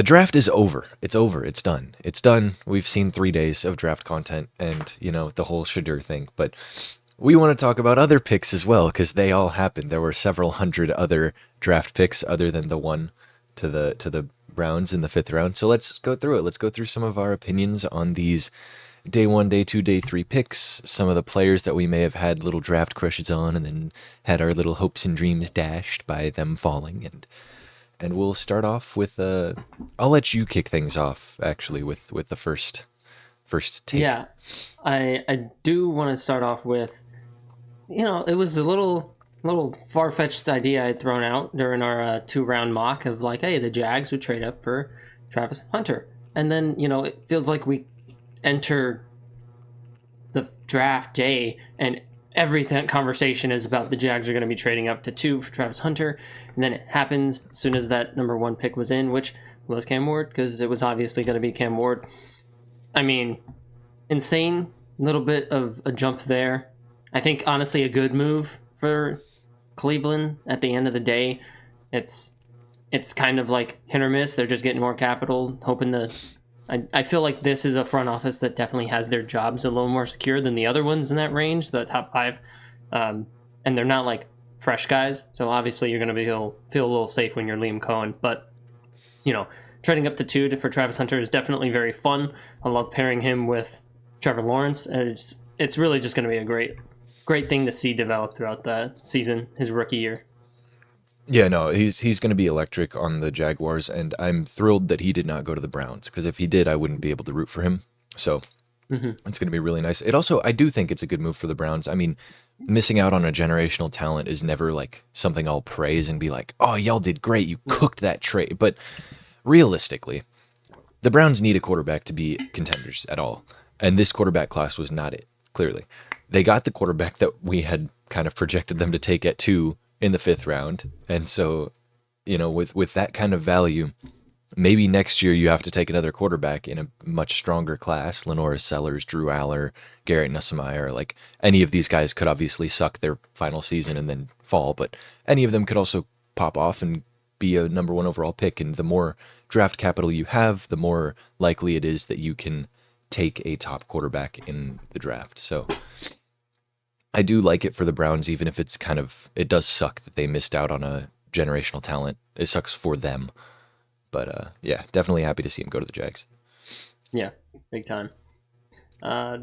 The draft is over. It's over. It's done. It's done. We've seen 3 days of draft content and, the whole Shadur thing. But we want to talk about other picks as well because they all happened. There were several hundred other draft picks other than the one to the Browns in the 5th round. So let's go through it. Let's go through some of our opinions on these day 1, day 2, day 3 picks, some of the players that we may have had little draft crushes on and then had our little hopes and dreams dashed by them falling. And we'll start off with I'll let you kick things off actually with the first take. Yeah, I do want to start off with, it was a little far-fetched idea I'd thrown out during our 2-round mock of like, hey, the Jags would trade up for Travis Hunter. And then, it feels like we enter the draft day and every conversation is about the Jags are going to be trading up to 2 for Travis Hunter. And then it happens as soon as that number 1 pick was in, which was Cam Ward, because it was obviously going to be Cam Ward. I mean, insane little bit of a jump there. I think, honestly, a good move for Cleveland at the end of the day. It's kind of like hit or miss. They're just getting more capital, hoping to... I feel like this is a front office that definitely has their jobs a little more secure than the other ones in that range, the top 5. And they're not like fresh guys. So obviously you're going to feel a little safe when you're Liam Cohen. But, trading up to 2 for Travis Hunter is definitely very fun. I love pairing him with Trevor Lawrence. It's really just going to be a great thing to see develop throughout the season, his rookie year. Yeah, no, he's going to be electric on the Jaguars, and I'm thrilled that he did not go to the Browns, because if he did, I wouldn't be able to root for him. So it's going to be really nice. I do think it's a good move for the Browns. I mean, missing out on a generational talent is never like something I'll praise and be like, oh, y'all did great, you cooked that trade. But realistically, the Browns need a quarterback to be contenders at all, and this quarterback class was not it, clearly. They got the quarterback that we had kind of projected them to take at 2 in the 5th round. And so, with that kind of value, maybe next year you have to take another quarterback in a much stronger class. Lenoris Sellers, Drew Aller, Garrett Nussmeier, like any of these guys could obviously suck their final season and then fall, but any of them could also pop off and be a number 1 overall pick. And the more draft capital you have, the more likely it is that you can take a top quarterback in the draft. So I do like it for the Browns, even if it does suck that they missed out on a generational talent. It sucks for them. But yeah, definitely happy to see him go to the Jags. Yeah, big time. That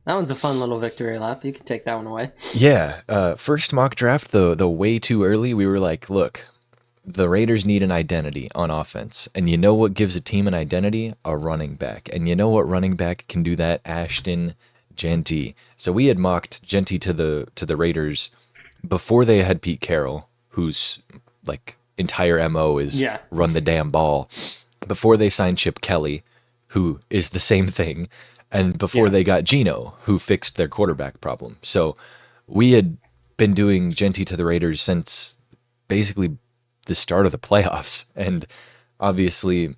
one's a fun little victory lap. You can take that one away. Yeah, first mock draft, the way too early, we were like, look, the Raiders need an identity on offense. And you know what gives a team an identity? A running back. And you know what running back can do that? Ashton Jeanty. So we had mocked Jeanty to the Raiders before they had Pete Carroll, whose like entire MO is run the damn ball, before they signed Chip Kelly, who is the same thing, and before they got Geno, who fixed their quarterback problem. So we had been doing Jeanty to the Raiders since basically the start of the playoffs, and obviously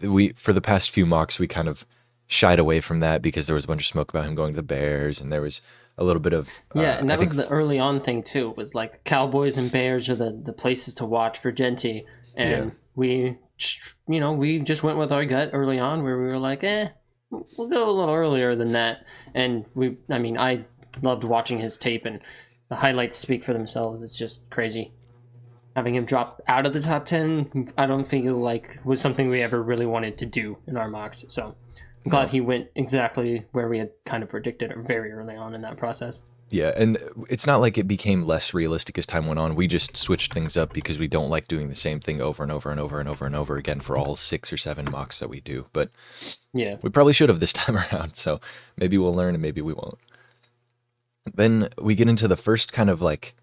we for the past few mocks we kind of shied away from that because there was a bunch of smoke about him going to the Bears, and there was a little bit of and that was the early on thing too. It was like Cowboys and Bears are the places to watch for Jeanty, and we just went with our gut early on where we were like, we'll go a little earlier than that. And I loved watching his tape, and the highlights speak for themselves. It's just crazy. Having him drop out of the top 10, I don't think was something we ever really wanted to do in our mocks. So I'm glad he went exactly where we had kind of predicted very early on in that process. Yeah, and it's not like it became less realistic as time went on. We just switched things up because we don't like doing the same thing over and over and over and over and over again for all 6 or 7 mocks that we do. But yeah, we probably should have this time around. So maybe we'll learn and maybe we won't. Then we get into the first kind of like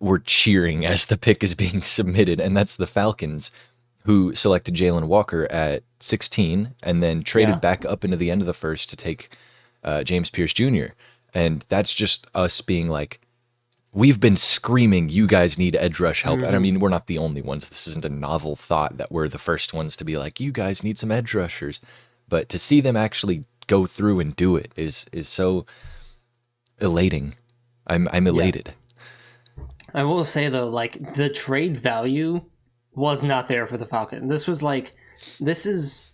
we're cheering as the pick is being submitted, and that's the Falcons, who selected Jalen Walker at 16 and then traded back up into the end of the first to take James Pierce Jr. And that's just us being like, we've been screaming, you guys need edge rush help. And I mean, we're not the only ones. This isn't a novel thought that we're the first ones to be like, you guys need some edge rushers. But to see them actually go through and do it is so elating. I'm elated. I will say though, like the trade value was not there for the Falcons. This is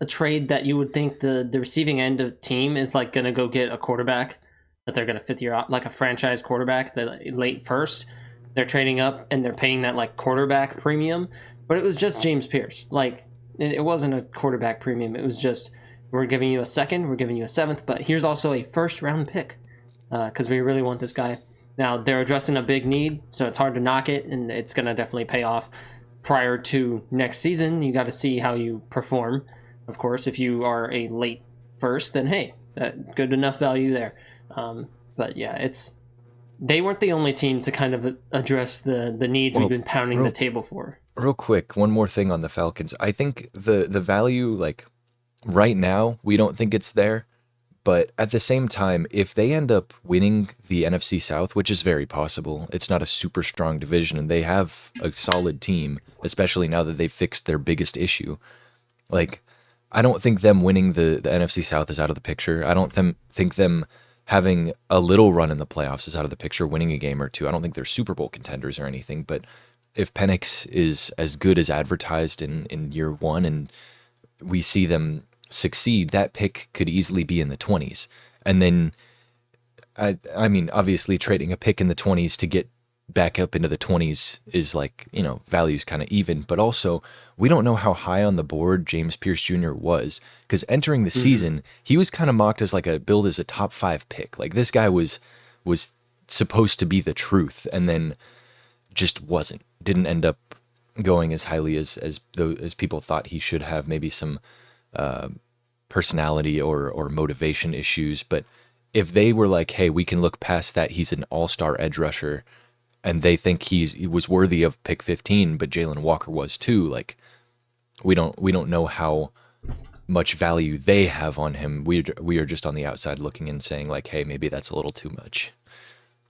a trade that you would think the receiving end of team is like going to go get a quarterback that they're going to 5th-year like a franchise quarterback that late first. They're trading up and they're paying that like quarterback premium, but it was just James Pierce. Like it wasn't a quarterback premium. It was just, we're giving you a second, we're giving you a 7th, but here's also a 1st-round pick because we really want this guy. Now they're addressing a big need, so it's hard to knock it, and it's going to definitely pay off prior to next season. You got to see how you perform. Of course, if you are a late first, then hey, good enough value there. But yeah, they weren't the only team to kind of address the needs we've been pounding the table for. Real quick, one more thing on the Falcons. I think the value, like right now, we don't think it's there. But at the same time, if they end up winning the NFC South, which is very possible, it's not a super strong division, and they have a solid team, especially now that they've fixed their biggest issue. Like, I don't think them winning the NFC South is out of the picture. I don't think them having a little run in the playoffs is out of the picture, winning a game or two. I don't think they're Super Bowl contenders or anything. But if Penix is as good as advertised in year one, and we see them succeed, that pick could easily be in the 20s. And then, I mean, obviously trading a pick in the 20s to get back up into the 20s is like, value's kind of even, but also we don't know how high on the board James Pierce Jr. was, because entering the season, he was kind of mocked as like billed as a top 5 pick. Like this guy was supposed to be the truth, and then just didn't end up going as highly as people thought he should have. Maybe some personality or motivation issues. But if they were like, hey, we can look past that, he's an all-star edge rusher, and they think he was worthy of pick 15, but Jalen Walker was too, like we don't know how much value they have on him. We are just on the outside looking and saying like, hey, maybe that's a little too much.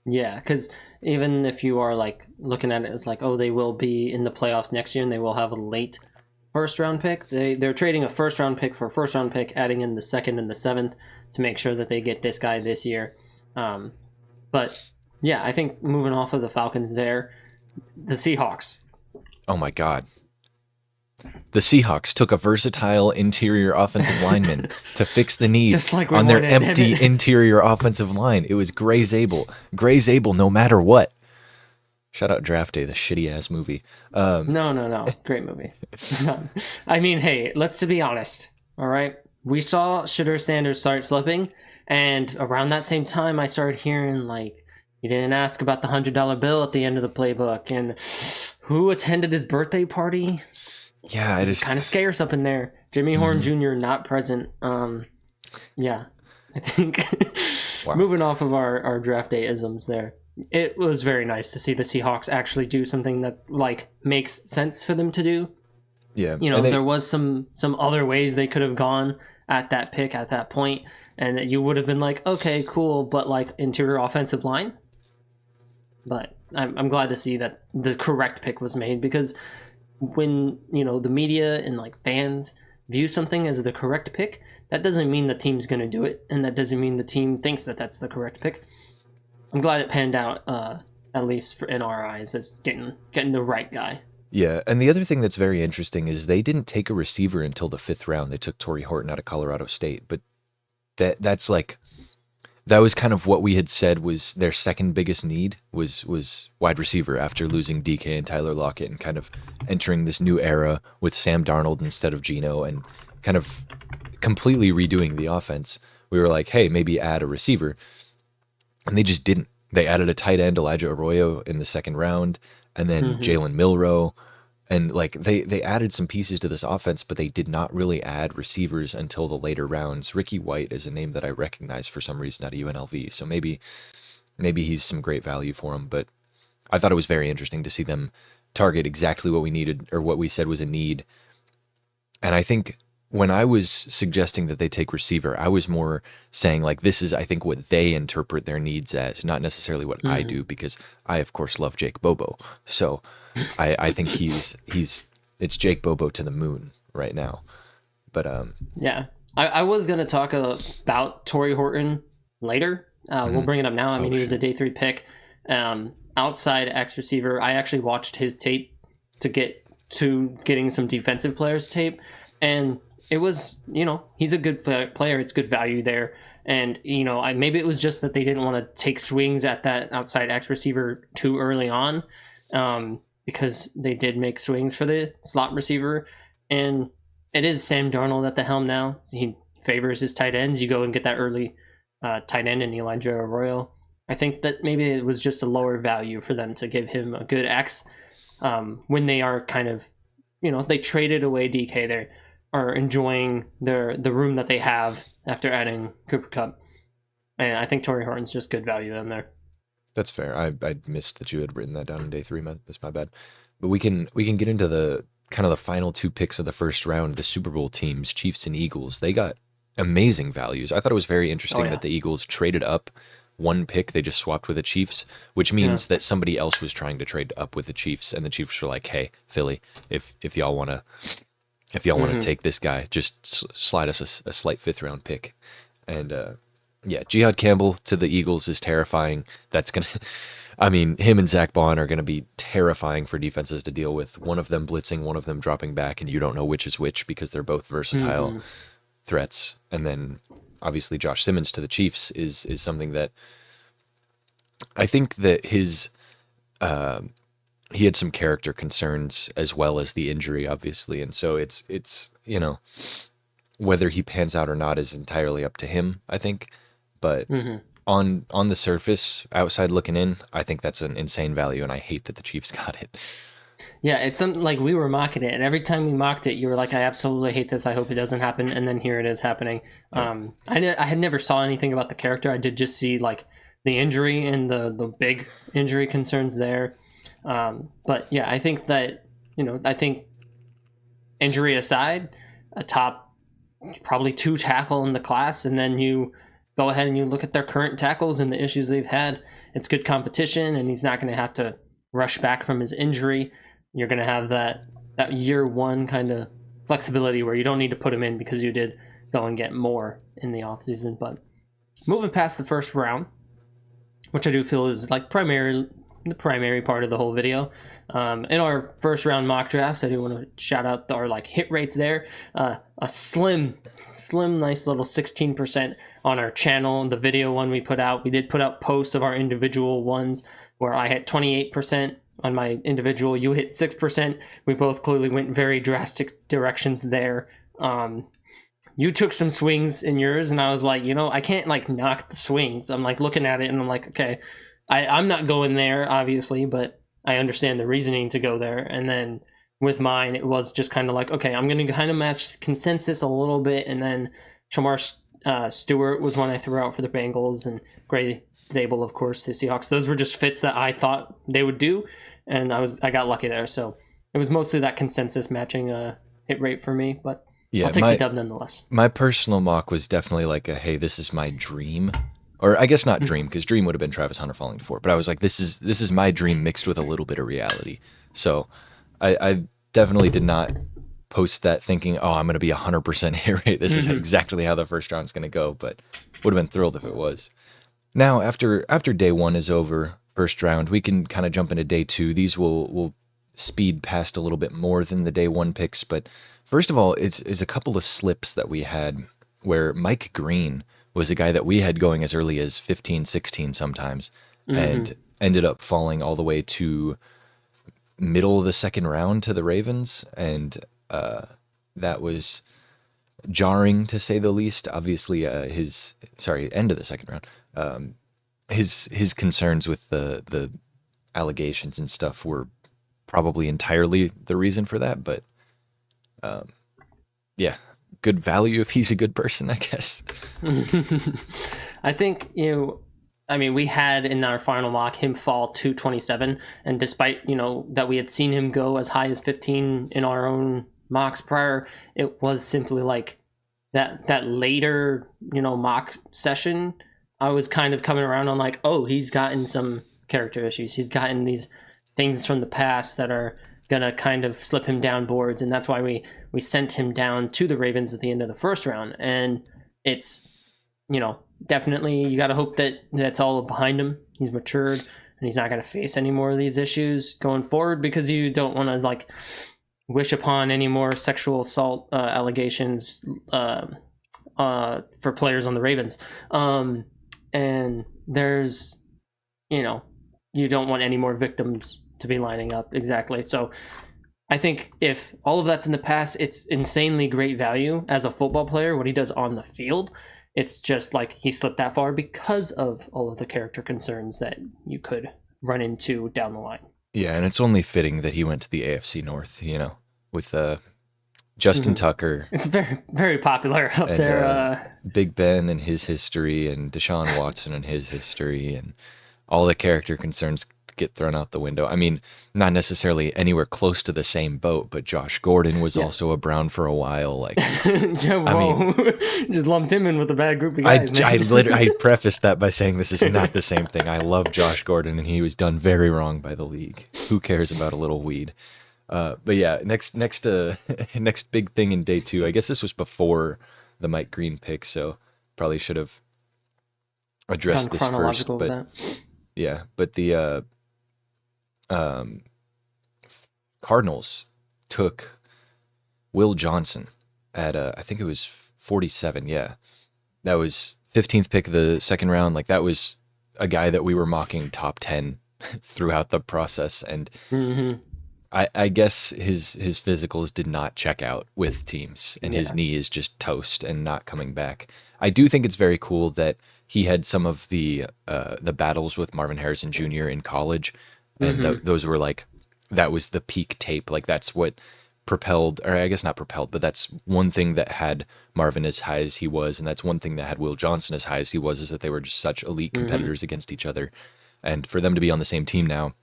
Yeah, because even if you are like looking at it as like, oh, they will be in the playoffs next year and they will have a late 1st-round pick, they're trading a 1st-round pick for a 1st-round pick, adding in the 2nd and the 7th to make sure that they get this guy this year. But yeah, I think moving off of the Falcons there, the Seahawks. Oh my God. The Seahawks took a versatile interior offensive lineman to fix the need on their empty interior offensive line. It was Gray Zabel. Gray Zabel, no matter what. Shout out Draft Day, the shitty-ass movie. No. Great movie. I mean, hey, let's be honest, all right? We saw Shedeur Sanders start slipping, and around that same time, I started hearing, like, you didn't ask about the $100 bill at the end of the playbook, and who attended his birthday party? Yeah, it is kind of scarce up in there. Jimmy Horn Jr. not present. Yeah, I think moving off of our Draft Day isms there, it was very nice to see the Seahawks actually do something that like makes sense for them to do. Yeah, there was some other ways they could have gone at that pick at that point, and that you would have been like, okay, cool, but like interior offensive line. But I'm glad to see that the correct pick was made, because when the media and like fans view something as the correct pick, that doesn't mean the team's going to do it, and that doesn't mean the team thinks that that's the correct pick. I'm glad it panned out, at least in our eyes, as getting the right guy. Yeah, and the other thing that's very interesting is they didn't take a receiver until the 5th round. They took Torrey Horton out of Colorado State, but that's like, that was kind of what we had said was their second biggest need was wide receiver after losing DK and Tyler Lockett and kind of entering this new era with Sam Darnold instead of Geno and kind of completely redoing the offense. We were like, hey, maybe add a receiver. And they just didn't. They added a tight end, Elijah Arroyo, in the 2nd round, and then Jalen Milroe. And like they added some pieces to this offense, but they did not really add receivers until the later rounds. Ricky White is a name that I recognize for some reason out of UNLV, so maybe he's some great value for him. But I thought it was very interesting to see them target exactly what we needed, or what we said was a need. And I think when I was suggesting that they take receiver, I was more saying like, this is, I think, what they interpret their needs as, not necessarily what I do, because I, of course, love Jake Bobo. So I think it's Jake Bobo to the moon right now. But yeah, I was going to talk about Torrey Horton later. We'll bring it up now. I mean, he was a day 3 pick, outside X receiver. I actually watched his tape to get to getting some defensive players tape, and it was, he's a good player. It's good value there. And, maybe it was just that they didn't want to take swings at that outside X receiver too early on, because they did make swings for the slot receiver. And it is Sam Darnold at the helm now. He favors his tight ends. You go and get that early tight end in Elijah Arroyo. I think that maybe it was just a lower value for them to give him a good X when they are kind of, they traded away DK. They are enjoying the room that they have after adding Cooper Kupp. And I think Torrey Horton's just good value in there. That's fair. I missed that you had written that down in day 3. That's my bad. But we can get into the kind of the final 2 picks of the first round, the Super Bowl teams, Chiefs and Eagles. They got amazing values. I thought it was very interesting that the Eagles traded up 1 pick. They just swapped with the Chiefs, which means that somebody else was trying to trade up with the Chiefs, and the Chiefs were like, "Hey, Philly, if y'all want to take this guy, just slide us a slight 5th round pick." And Jihad Campbell to the Eagles is terrifying. That's gonna, I mean, him and Zach Bond are gonna be terrifying for defenses to deal with. One of them blitzing, one of them dropping back, and you don't know which is which because they're both versatile threats. And then obviously Josh Simmons to the Chiefs is something that I think that his he had some character concerns as well as the injury, obviously, and so it's whether he pans out or not is entirely up to him, I think. But on the surface, outside looking in, I think that's an insane value, and I hate that the Chiefs got it. Yeah, it's something like we were mocking it, and every time we mocked it, you were like, "I absolutely hate this. I hope it doesn't happen." And then here it is happening. Yeah. I had never saw anything about the character. I did just see like the injury and the big injury concerns there. But yeah, I think that I think injury aside, a top probably 2 tackle in the class, and then you go ahead and you look at their current tackles and the issues they've had. It's good competition, and he's not going to have to rush back from his injury. You're going to have that year 1 kind of flexibility where you don't need to put him in because you did go and get more in the offseason. But moving past the first round, which I do feel is like the primary part of the whole video. In our first round mock drafts, I do want to shout out our like hit rates there. A slim, nice little 16% on our channel. The video one we put out, we did put out posts of our individual ones where I hit 28% on my individual. You hit 6%. We both clearly went very drastic directions there. You took some swings in yours, and I was like, I can't like knock the swings. I'm like looking at it, and I'm like, okay, I'm not going there, obviously, but I understand the reasoning to go there. And then with mine, it was just kind of like, okay, I'm going to kind of match consensus a little bit. And then Shamar Stewart was one I threw out for the Bengals, and Gray Zabel, of course, the Seahawks. Those were just fits that I thought they would do, and I got lucky there. So it was mostly that consensus matching hit rate for me, but I'll take the dub nonetheless. My personal mock was definitely like hey, this is my dream. Or I guess not dream, because dream would have been Travis Hunter falling to 4. But I was like, this is my dream mixed with a little bit of reality. So I definitely did not post that thinking, oh, I'm going to be 100% hit rate. This is exactly how the first round's going to go. But would have been thrilled if it was. Now, after day 1 is over, first round, we can kind of jump into day 2. These will speed past a little bit more than the day 1 picks. But first of all, it's a couple of slips that we had where Mike Green was a guy that we had going as early as 15, 16 sometimes, and ended up falling all the way to middle of the second round to the Ravens. And that was jarring to say the least. Obviously, end of the second round. His concerns with the allegations and stuff were probably entirely the reason for that. But yeah. Good value if he's a good person, I guess. I think we had in our final mock him fall to 27, and despite that we had seen him go as high as 15 in our own mocks prior, it was simply like that later mock session. I was kind of coming around on like, oh, he's gotten some character issues. He's gotten these things from the past that are gonna kind of slip him down boards, and that's why we sent him down to the Ravens at the end of the first round. And it's definitely you got to hope that that's all behind him. He's matured and he's not going to face any more of these issues going forward, because you don't want to like wish upon any more sexual assault allegations for players on the Ravens. And there's, you know, you don't want any more victims to be lining up. Exactly. So I think if all of that's in the past, it's insanely great value as a football player, what he does on the field. It's just like he slipped that far because of all of the character concerns that you could run into down the line. Yeah, and it's only fitting that he went to the AFC North, with Justin Tucker. It's very, very popular up and there. Big Ben and his history, and Deshaun Watson and his history, and all the character concerns get thrown out the window. I mean, not necessarily anywhere close to the same boat, but Josh Gordon was also a Brown for a while. Like, just lumped him in with a bad group of guys. I prefaced that by saying this is not the same thing. I love Josh Gordon, and he was done very wrong by the league. Who cares about a little weed? But yeah, next big thing in day 2. I guess this was before the Mike Green pick, so probably should have addressed this first. But yeah, but the Cardinals took Will Johnson at I think it was 47. Yeah, that was 15th pick of the second round. Like, that was a guy that we were mocking top 10 throughout the process, and I guess his physicals did not check out with teams, and his knee is just toast and not coming back. I do think it's very cool that he had some of the battles with Marvin Harrison Jr. in college, and those were like, that was the peak tape. Like, that's what propelled, or I guess not propelled, but that's one thing that had Marvin as high as he was, and that's one thing that had Will Johnson as high as he was, is that they were just such elite competitors against each other. And for them to be on the same team now,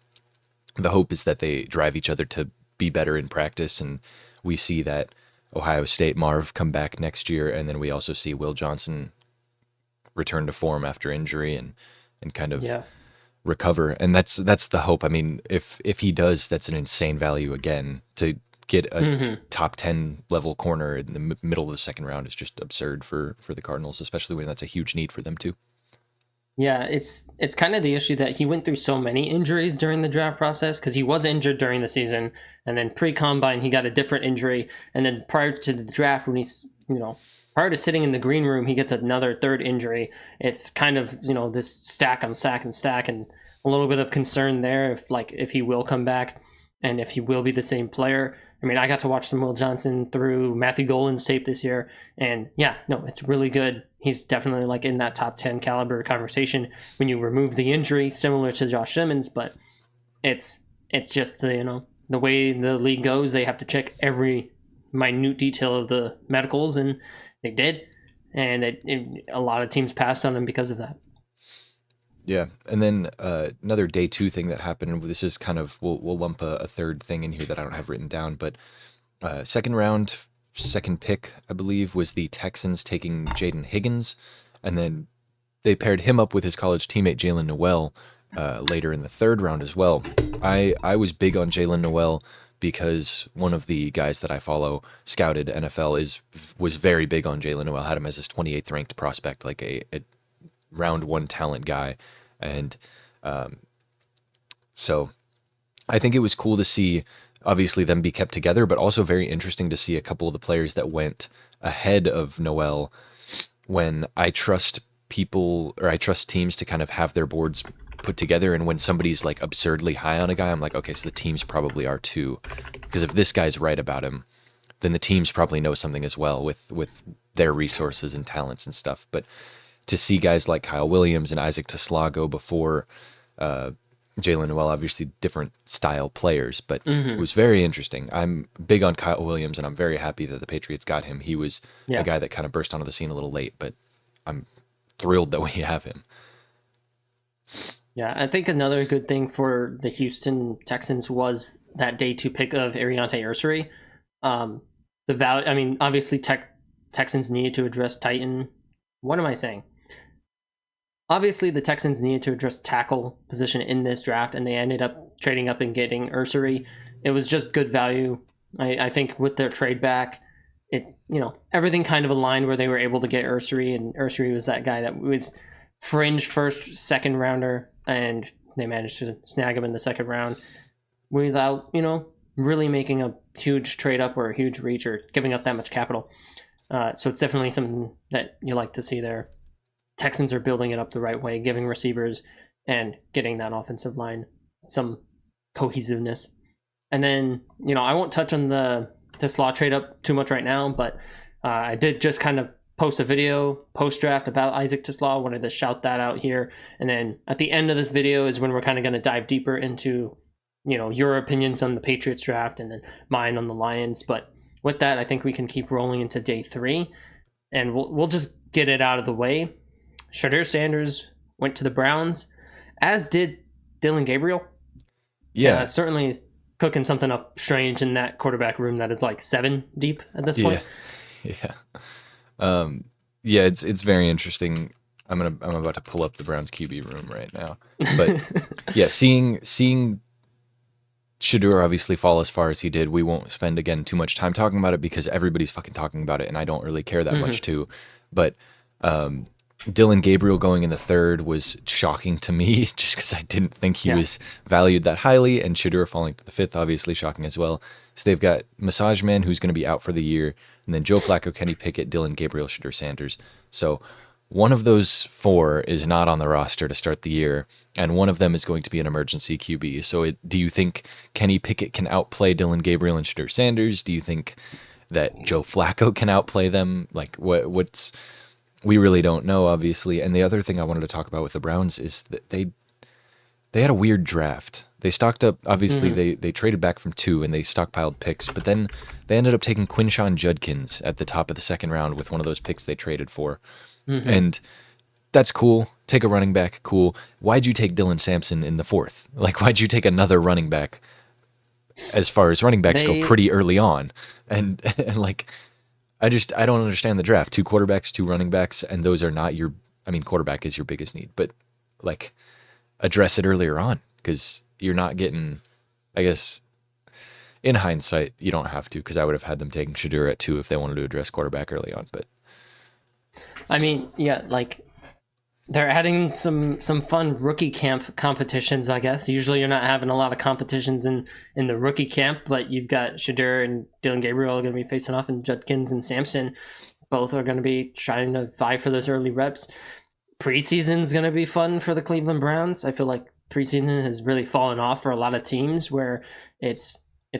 the hope is that they drive each other to be better in practice, and we see that Ohio State Marv come back next year, and then we also see Will Johnson return to form after injury and kind of recover, and that's the hope. I mean, if he does, that's an insane value again. To get a top 10 level corner in the middle of the second round is just absurd for the Cardinals, especially when that's a huge need for them too. Yeah, it's kind of the issue that he went through so many injuries during the draft process, because he was injured during the season, and then pre-combine he got a different injury, and then prior to the draft, when he's, prior to sitting in the green room, he gets another third injury. It's kind of, this stack on stack and stack, and a little bit of concern there if he will come back and if he will be the same player. I mean, I got to watch some Will Johnson through Matthew Golan's tape this year, and it's really good. He's definitely like in that top 10 caliber conversation when you remove the injury, similar to Josh Simmons, but it's just the way the league goes. They have to check every minute detail of the medicals, and they did, and a lot of teams passed on him because of that. Yeah, and then another day 2 thing that happened. This is kind of, we'll lump a third thing in here that I don't have written down, but second round, second pick, I believe, was the Texans taking Jaden Higgins, and then they paired him up with his college teammate Jalen Noel later in the third round as well. I was big on Jalen Noel because one of the guys that I follow, Scouted NFL, was very big on Jalen Noel, had him as his 28th ranked prospect, like a round 1 talent guy. And so I think it was cool to see, obviously, them be kept together, but also very interesting to see a couple of the players that went ahead of Noel, when I trust people, or I trust teams to kind of have their boards put together, and when somebody's like absurdly high on a guy, I'm like, okay, so the teams probably are too, because if this guy's right about him, then the teams probably know something as well with their resources and talents and stuff. But to see guys like Kyle Williams and Isaac Tesla go before Jalen Noel, obviously different style players, but it was very interesting. I'm big on Kyle Williams, and I'm very happy that the Patriots got him. He was a guy that kind of burst onto the scene a little late, but I'm thrilled that we have him. Yeah, I think another good thing for the Houston Texans was that day 2 pick of Ariante Ursary. The value, I mean, obviously Texans needed to address Titan. What am I saying? Obviously, the Texans needed to address tackle position in this draft, and they ended up trading up and getting Ursary. It was just good value. I think with their trade back, everything kind of aligned where they were able to get Ursary, and Ursary was that guy that was fringe first, second rounder, and they managed to snag him in the second round without, really making a huge trade up or a huge reach or giving up that much capital. So it's definitely something that you like to see there. Texans are building it up the right way, giving receivers and getting that offensive line some cohesiveness. And then, I won't touch on the Slaw trade up too much right now, but I did just kind of post a video post-draft about Isaac TeSlaa. Wanted to shout that out here. And then at the end of this video is when we're kind of going to dive deeper into, your opinions on the Patriots draft and then mine on the Lions. But with that, I think we can keep rolling into day 3. And we'll just get it out of the way. Shedeur Sanders went to the Browns, as did Dillon Gabriel. Yeah. Certainly cooking something up strange in that quarterback room that is like 7 deep at this point. Yeah. Yeah, it's very interesting. I'm about to pull up the Browns QB room right now. But yeah, seeing Shedeur obviously fall as far as he did, we won't spend again too much time talking about it because everybody's fucking talking about it and I don't really care that much too. But Dillon Gabriel going in the 3rd was shocking to me just because I didn't think he was valued that highly, and Shedeur falling to the 5th, obviously shocking as well. So they've got Massage Man, who's going to be out for the year, and then Joe Flacco, Kenny Pickett, Dillon Gabriel, Shedeur Sanders. So one of those 4 is not on the roster to start the year, and one of them is going to be an emergency QB. So do you think Kenny Pickett can outplay Dillon Gabriel and Shedeur Sanders? Do you think that Joe Flacco can outplay them? Like, what's... We really don't know, obviously. And the other thing I wanted to talk about with the Browns is that they had a weird draft. They stocked up, obviously, they traded back from 2 and they stockpiled picks, but then they ended up taking Quinshon Judkins at the top of the 2nd round with one of those picks they traded for. And that's cool. Take a running back, cool. Why'd you take Dylan Sampson in the 4th? Like, why'd you take another running back as far as running backs go pretty early on? And like... I don't understand the draft. 2 quarterbacks, 2 running backs, and those are not your... I mean, quarterback is your biggest need, but, like, address it earlier on, because you're not getting... I guess, in hindsight, you don't have to, because I would have had them taking Shedeur at 2 if they wanted to address quarterback early on, but... I mean, yeah, like... They're adding some fun rookie camp competitions, I guess. Usually you're not having a lot of competitions in the rookie camp, but you've got Shedeur and Dillon Gabriel are going to be facing off, and Judkins and Sampson both are going to be trying to vie for those early reps. Preseason's going to be fun for the Cleveland Browns. I feel like preseason has really fallen off for a lot of teams where it's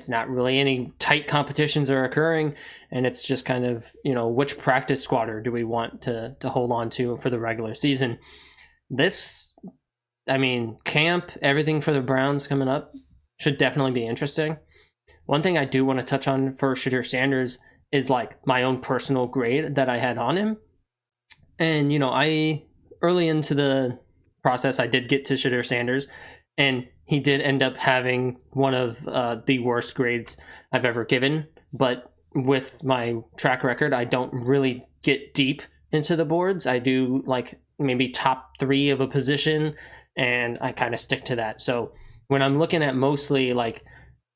not really any tight competitions are occurring, and it's just kind of, which practice squatter do we want to hold on to for the regular season. Camp, everything for the Browns coming up should definitely be interesting. One thing I do want to touch on for Shedeur Sanders is like my own personal grade that I had on him. And, I early into the process, I did get to Shedeur Sanders, and he did end up having one of the worst grades I've ever given. But with my track record, I don't really get deep into the boards. I do like maybe top 3 of a position, and I kind of stick to that. So when I'm looking at mostly like,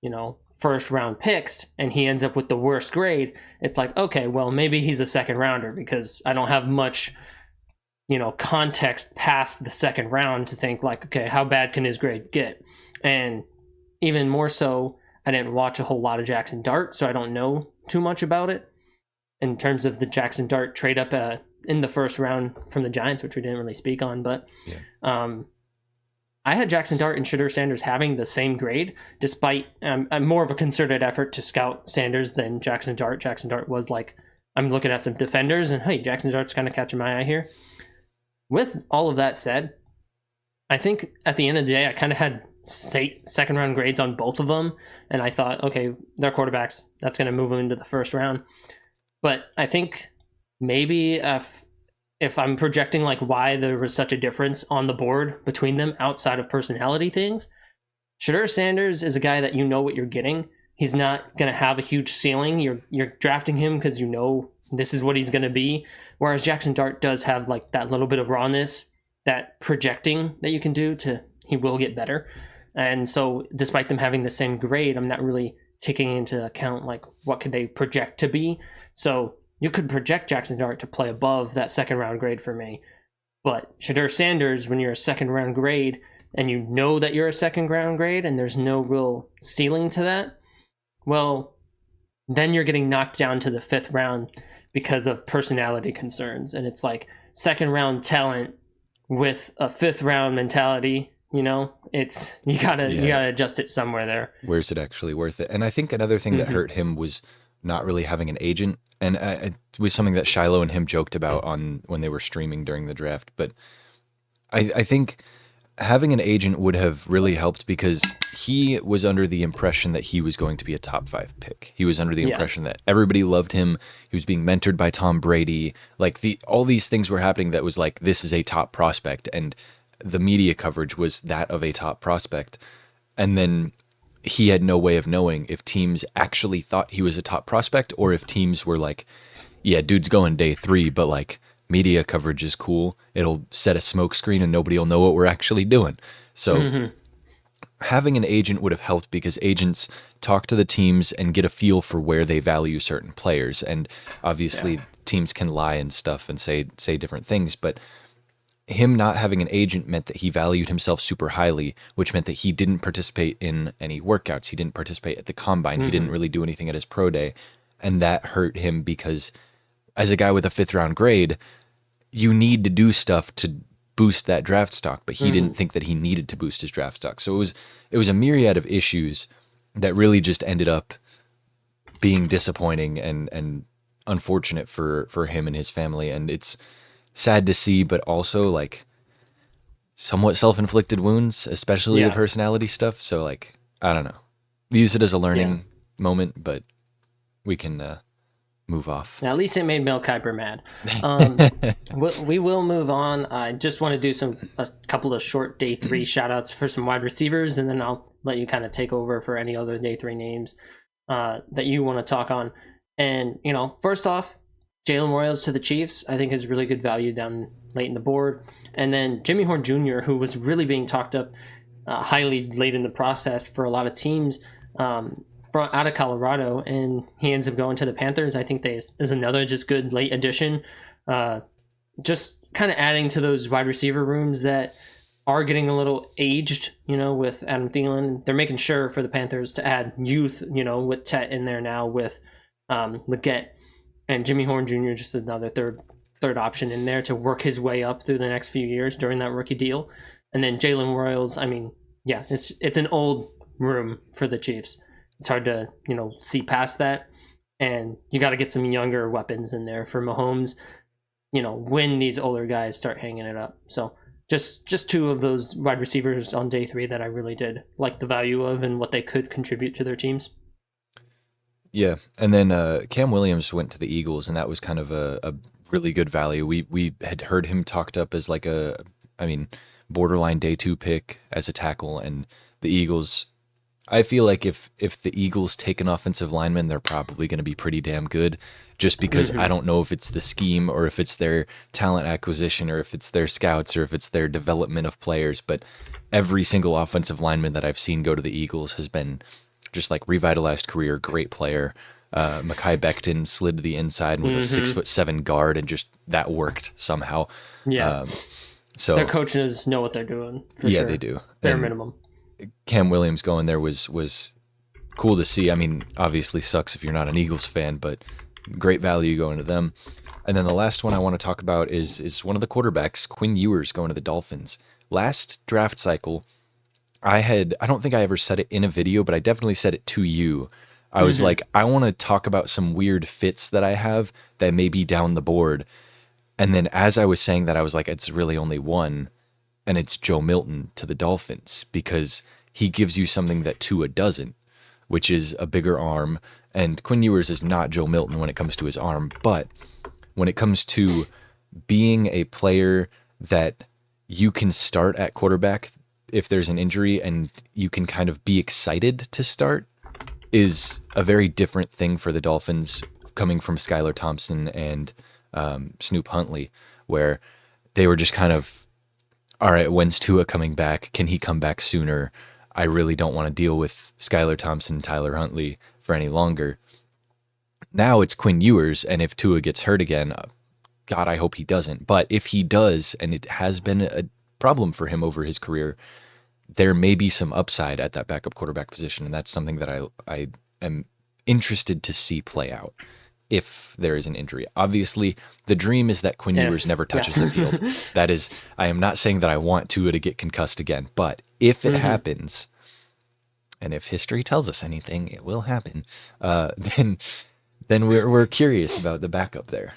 1st round picks and he ends up with the worst grade, it's like, okay, well, maybe he's a 2nd rounder, because I don't have much context past the 2nd round to think like, okay, how bad can his grade get? And even more so, I didn't watch a whole lot of Jackson Dart, so I don't know too much about it in terms of the Jackson Dart trade up in the 1st round from the Giants, which we didn't really speak on. But I had Jackson Dart and Shedeur Sanders having the same grade, despite more of a concerted effort to scout Sanders than Jackson Dart. Jackson Dart was like, I'm looking at some defenders, and hey, Jackson Dart's kind of catching my eye here. With all of that said, I think at the end of the day, I kind of had 2nd round grades on both of them, and I thought, okay, they're quarterbacks. That's going to move them into the 1st round. But I think maybe if I'm projecting like why there was such a difference on the board between them outside of personality things, Shedeur Sanders is a guy that you know what you're getting. He's not going to have a huge ceiling. You're drafting him because you know this is what he's going to be. Whereas Jackson Dart does have like that little bit of rawness, that projecting that you can do he will get better. And so despite them having the same grade, I'm not really taking into account like what could they project to be. So you could project Jackson Dart to play above that 2nd round grade for me. But Shedeur Sanders, when you're a 2nd round grade and you know that you're a 2nd round grade and there's no real ceiling to that, well, then you're getting knocked down to the 5th round because of personality concerns. And it's like second round talent with a 5th round mentality. It's you gotta adjust it somewhere there. Where's it actually worth it? And I think another thing that hurt him was not really having an agent, and it was something that Shiloh and him joked about on when they were streaming during the draft. But I think having an agent would have really helped because he was under the impression that he was going to be a top 5 pick. He was under the impression that everybody loved him. He was being mentored by Tom Brady. Like all these things were happening that was like, this is a top prospect. And the media coverage was that of a top prospect. And then he had no way of knowing if teams actually thought he was a top prospect or if teams were like, yeah, dude's going day 3, but like, media coverage is cool. It'll set a smoke screen and nobody will know what we're actually doing. So having an agent would have helped because agents talk to the teams and get a feel for where they value certain players. And obviously teams can lie and stuff and say different things, but him not having an agent meant that he valued himself super highly, which meant that he didn't participate in any workouts. He didn't participate at the combine. He didn't really do anything at his pro day. And that hurt him because as a guy with a 5th round grade, you need to do stuff to boost that draft stock, but he didn't think that he needed to boost his draft stock. So it was a myriad of issues that really just ended up being disappointing and unfortunate for him and his family. And it's sad to see, but also like somewhat self-inflicted wounds, especially the personality stuff. So like, I don't know, use it as a learning moment, but we can, move off. Now, at least it made Mel Kiper mad. We will move on. I just want to do a couple of short day 3 shout outs for some wide receivers, and then I'll let you kind of take over for any other day 3 names that you want to talk on. And, first off, Jalen Royals to the Chiefs, I think is really good value down late in the board. And then Jimmy Horn Jr., who was really being talked up highly late in the process for a lot of teams, out of Colorado, and he ends up going to the Panthers. I think is another just good late addition. Just kind of adding to those wide receiver rooms that are getting a little aged, with Adam Thielen. They're making sure for the Panthers to add youth, with Tet in there now with Leggett and Jimmy Horn Jr., just another third option in there to work his way up through the next few years during that rookie deal. And then Jalen Royals, it's an old room for the Chiefs. It's hard to, see past that. And you got to get some younger weapons in there for Mahomes, when these older guys start hanging it up. So just 2 of those wide receivers on day 3 that I really did like the value of and what they could contribute to their teams. Yeah. And then Cam Williams went to the Eagles, and that was kind of a really good value. We had heard him talked up as like borderline day 2 pick as a tackle, and the Eagles, I feel like if the Eagles take an offensive lineman, they're probably going to be pretty damn good, just because I don't know if it's the scheme or if it's their talent acquisition or if it's their scouts or if it's their development of players. But every single offensive lineman that I've seen go to the Eagles has been just like revitalized career, great player. Mekhi Becton slid to the inside and was a 6'7" guard, and just that worked somehow. Yeah. So their coaches know what they're doing. For sure. They do. Bare minimum. Cam Williams going there was cool to see. I mean, obviously sucks if you're not an Eagles fan, but great value going to them. And then the last one I want to talk about is one of the quarterbacks, Quinn Ewers, going to the Dolphins. Last draft cycle, I don't think I ever said it in a video, but I definitely said it to you. I was like, I want to talk about some weird fits that I have that may be down the board. And then as I was saying that, I was like, it's really only one. And it's Joe Milton to the Dolphins, because he gives you something that Tua doesn't, which is a bigger arm. And Quinn Ewers is not Joe Milton when it comes to his arm, but when it comes to being a player that you can start at quarterback if there's an injury and you can kind of be excited to start, is a very different thing for the Dolphins, coming from Skylar Thompson and Snoop Huntley, where they were just kind of, all right, when's Tua coming back? Can he come back sooner? I really don't want to deal with Skylar Thompson and Tyler Huntley for any longer. Now it's Quinn Ewers, and if Tua gets hurt again, God, I hope he doesn't. But if he does, and it has been a problem for him over his career, there may be some upside at that backup quarterback position, and that's something that I am interested to see play out if there is an injury. Obviously, the dream is that Quinn Ewers never touches the field. That is, I am not saying that I want Tua to get concussed again, but if it happens, and if history tells us anything, it will happen, then we're curious about the backup there.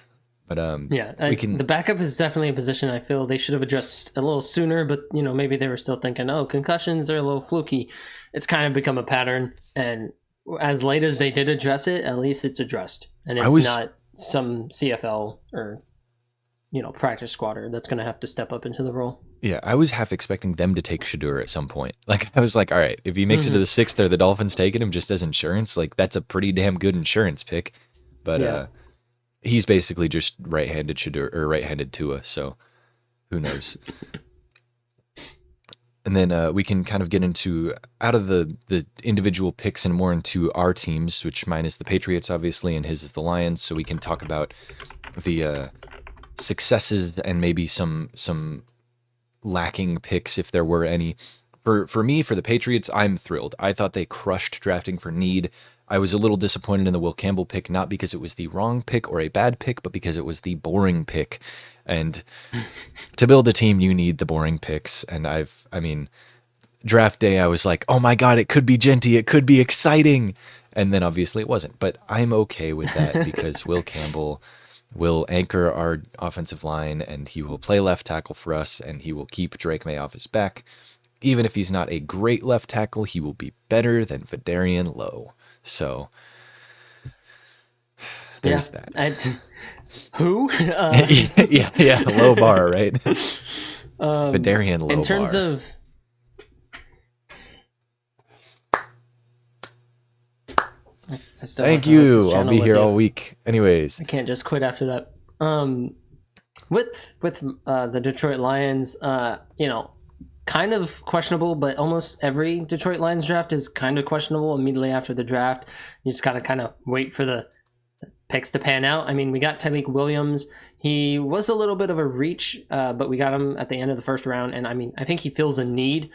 But the backup is definitely a position I feel they should have addressed a little sooner, but maybe they were still thinking, oh, concussions are a little fluky. It's kind of become a pattern, and as late as they did address it, at least it's addressed, and it's not some CFL or practice squatter that's going to have to step up into the role. Yeah, I was half expecting them to take Shedeur at some point. Like, I was like, all right, if he makes it to the 6th, or the Dolphins taking him just as insurance, like, that's a pretty damn good insurance pick. But he's basically just right-handed Shedeur, or right-handed Tua, so who knows? And then we can kind of get into, out of the individual picks and more into our teams, which mine is the Patriots, obviously, and his is the Lions, so we can talk about the successes and maybe some lacking picks, if there were any. For me, for the Patriots, I'm thrilled. I thought they crushed drafting for need. I was a little disappointed in the Will Campbell pick, not because it was the wrong pick or a bad pick, but because it was the boring pick. And to build a team, you need the boring picks. And draft day, I was like, oh my God, it could be Genty. It could be exciting. And then obviously it wasn't. But I'm okay with that because Will Campbell will anchor our offensive line, and he will play left tackle for us, and he will keep Drake May off his back. Even if he's not a great left tackle, he will be better than Vidarian Lowe. So there's that. Who? yeah, low bar, right? Vidarian Lowe. In terms of thank you. I'll be here all week. Anyways, I can't just quit after that. With the Detroit Lions, kind of questionable, but almost every Detroit Lions draft is kind of questionable immediately after the draft. You just gotta kind of wait for the picks to pan out. I mean, we got Tyreek Williams. He was a little bit of a reach, but we got him at the end of the first round, and I think he fills a need.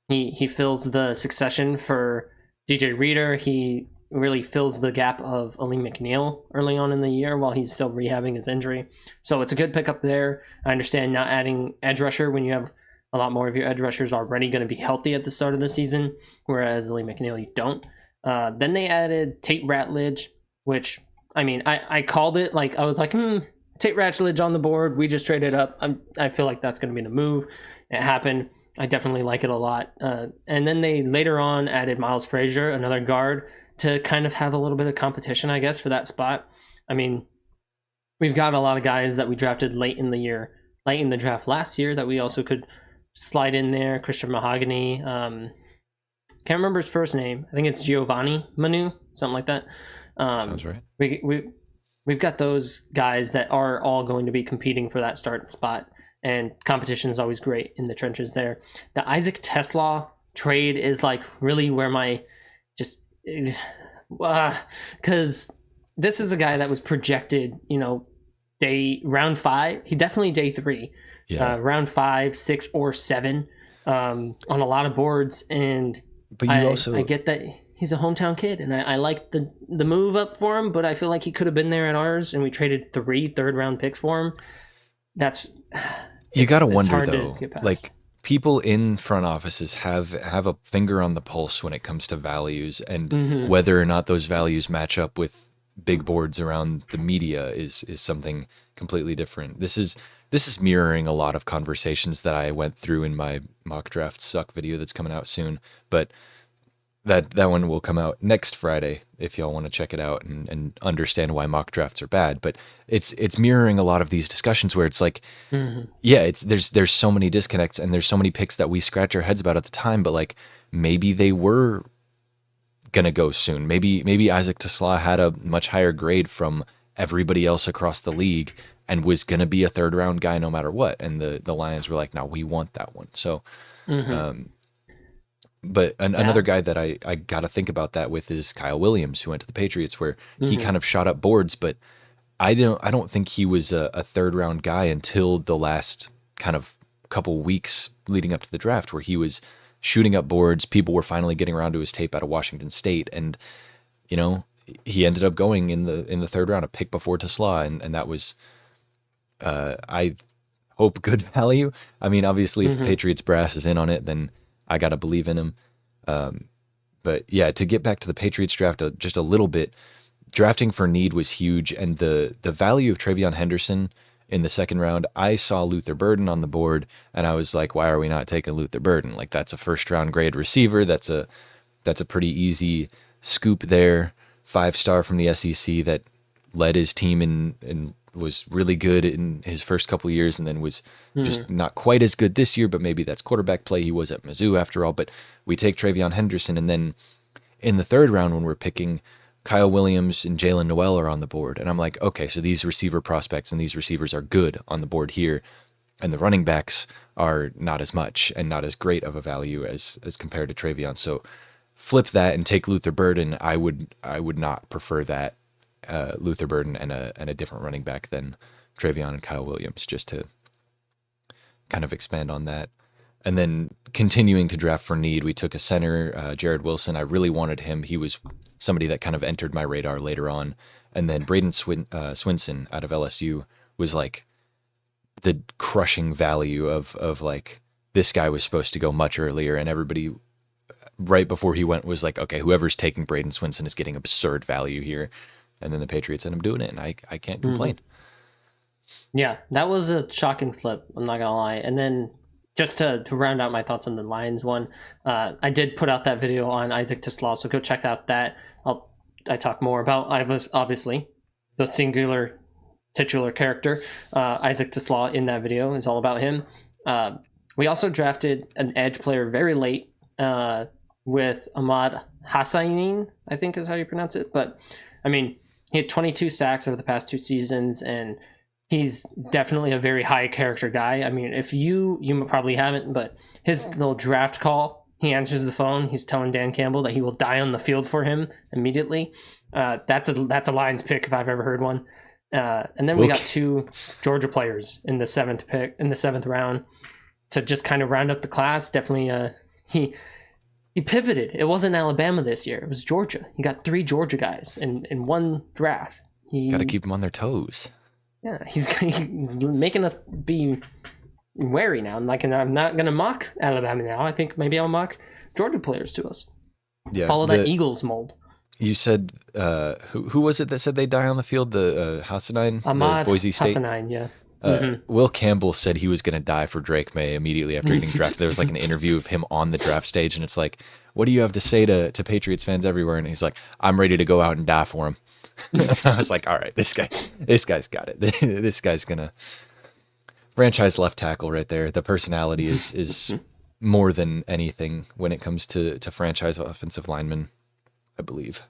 He fills the succession for DJ Reader. He really fills the gap of Ali McNeil early on in the year while he's still rehabbing his injury. So it's a good pickup there. I understand not adding edge rusher when you have a lot more of your edge rushers already going to be healthy at the start of the season, whereas Ali McNeil, you don't. Then they added Tate Ratledge, which, I called it. Like, I was like, Tate Ratledge on the board. We just traded up. I feel like that's going to be the move. It happened. I definitely like it a lot. And then they later on added Miles Frazier, another guard, to kind of have a little bit of competition, I guess, for that spot. We've got a lot of guys that we drafted late in the draft last year that we also could slide in there. Christian Mahogany. Can't remember his first name. I think it's Giovanni Manu, something like that. Sounds right. We've got those guys that are all going to be competing for that start spot, and competition is always great in the trenches there. The Isaac Tesla trade is like really where my just because this is a guy that was projected, round 5. He definitely day 3, round 5, 6, or 7 on a lot of boards. And but I get that he's a hometown kid, and I like the move up for him, but I feel like he could have been there at ours, and we traded 3 third-round picks for him. You got to wonder, though, like, people in front offices have a finger on the pulse when it comes to values, and whether or not those values match up with big boards around the media is something completely different. This is mirroring a lot of conversations that I went through in my mock draft suck video that's coming out soon, but that one will come out next Friday if y'all want to check it out and understand why mock drafts are bad. But it's mirroring a lot of these discussions where it's like, there's so many disconnects, and there's so many picks that we scratch our heads about at the time, but like maybe they were gonna go soon. Maybe Isaac Tesla had a much higher grade from everybody else across the league and was gonna be a 3rd-round guy no matter what. And the Lions were like, no, we want that one. So but another guy that I got to think about that with is Kyle Williams, who went to the Patriots, where he kind of shot up boards, but I don't think he was a 3rd-round guy until the last kind of couple weeks leading up to the draft, where he was shooting up boards. People were finally getting around to his tape out of Washington State, and he ended up going in the third round, a pick before Tesla, and that was I hope good value. I mean, obviously, if the Mm-hmm. Patriots brass is in on it, then I gotta believe in him. But yeah, to get back to the Patriots draft just a little bit, drafting for need was huge, and the value of Travion Henderson in the second round, I saw Luther Burden on the board, and I was like, why are we not taking Luther Burden? Like, that's a first round grade receiver. That's a pretty easy scoop there. 5-star from the SEC that led his team and was really good in his first couple of years, and then was just Mm-hmm. not quite as good this year. But maybe that's quarterback play. He was at Mizzou after all. But we take Travion Henderson, and then in the third round when we're picking, Kyle Williams and Jalen Noel are on the board. And I'm like, okay, so these receiver prospects and these receivers are good on the board here. And the running backs are not as much and not as great of a value as compared to Travion. So flip that and take Luther Burden. I would not prefer that, Luther Burden and a different running back than Travion and Kyle Williams, just to kind of expand on that. And then continuing to draft for need, we took a center, Jared Wilson. I really wanted him. He was somebody that kind of entered my radar later on. And then Braden Swinson out of LSU was like the crushing value of like, this guy was supposed to go much earlier, and everybody right before he went was like, okay, whoever's taking Braden Swinson is getting absurd value here. And then the Patriots ended up doing it, and I can't Mm-hmm. complain. Yeah, that was a shocking slip. I'm not gonna lie. And then just to round out my thoughts on the Lions one, I did put out that video on Isaac Tisslaw, so go check out that. I talk more about obviously the singular titular character, Isaac Tisslaw in that video is all about him. We also drafted an edge player very late with Ahmad Hassanin, I think is how you pronounce it. But I mean, he had 22 sacks over the past 2 seasons, and he's definitely a very high character guy. I mean, if you probably haven't, but his little draft call, he answers the phone. He's telling Dan Campbell that he will die on the field for him immediately. That's a Lions pick if I've ever heard one. And then we got 2 Georgia players in the seventh round to just kind of round up the class. Definitely, he pivoted. It wasn't Alabama this year; it was Georgia. He got 3 Georgia guys in one draft. Got to keep them on their toes. Yeah, he's making us be wary now. I'm not gonna mock Alabama now. I think maybe I'll mock Georgia players to us. Yeah, Follow that Eagles mold. You said who was it that said they die on the field? The Hassanin, Ahmad the Boise State. Hassanin, yeah. Will Campbell said he was going to die for Drake May immediately after getting drafted. There was like an interview of him on the draft stage, and it's like, what do you have to say to Patriots fans everywhere? And he's like, I'm ready to go out and die for him. I was like, all right, this guy's got it. This guy's gonna franchise left tackle right there. The personality is more than anything when it comes to franchise offensive linemen, I believe.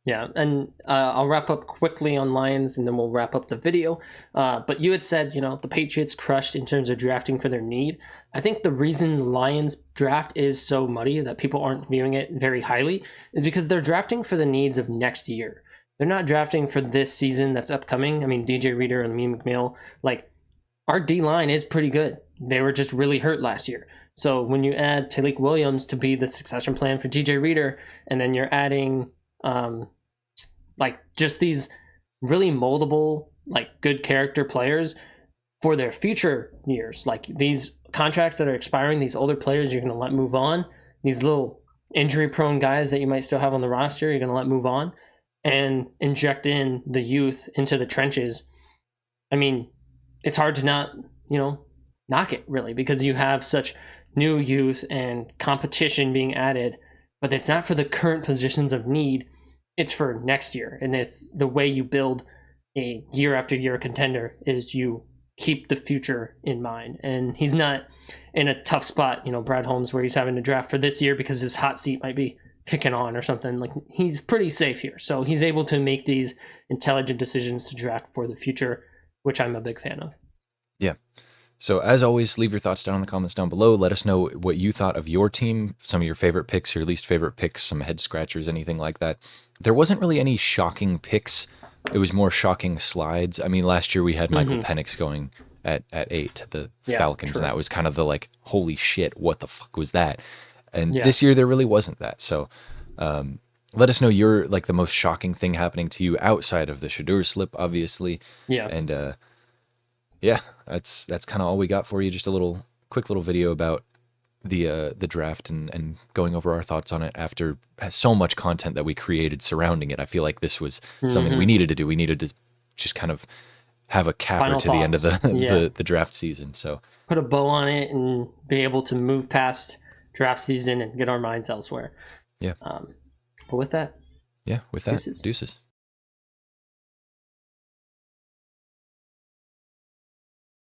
Yeah, and I'll wrap up quickly on Lions, and then we'll wrap up the video. But you had said, the Patriots crushed in terms of drafting for their need. I think the reason the Lions draft is so muddy, that people aren't viewing it very highly, is because they're drafting for the needs of next year. They're not drafting for this season that's upcoming. I mean, DJ Reader and Lee McNeil, like, our D-line is pretty good. They were just really hurt last year. So when you add Talik Williams to be the succession plan for DJ Reader, and then you're adding like just these really moldable, like good character players for their future years, like these contracts that are expiring, these older players you're going to let move on, these little injury prone guys that you might still have on the roster, you're going to let move on and inject in the youth into the trenches. I mean, it's hard to not, knock it really, because you have such new youth and competition being added, but it's not for the current positions of need. It's for next year. And it's the way you build a year after year contender is you keep the future in mind. And he's not in a tough spot, Brad Holmes, where he's having to draft for this year because his hot seat might be kicking on or something. Like, he's pretty safe here. So he's able to make these intelligent decisions to draft for the future, which I'm a big fan of. Yeah. So as always, leave your thoughts down in the comments down below. Let us know what you thought of your team, some of your favorite picks, your least favorite picks, some head scratchers, anything like that. There wasn't really any shocking picks. It was more shocking slides. I mean, last year we had Michael Penix going at 8 to the Falcons, true. And that was kind of the like, holy shit, what the fuck was that? And this year there really wasn't that. So let us know your like the most shocking thing happening to you outside of the Shadur slip, obviously. Yeah. And yeah, that's kind of all we got for you. Just a little quick little video about the draft and going over our thoughts on it after so much content that we created surrounding it. I feel like this was something we needed to do. We needed to just kind of have a capper Final to the end of thoughts. Yeah. the draft season. So Put a bow on it and be able to move past draft season and get our minds elsewhere. yeah. But with that, Yeah, with that, deuces. deuces.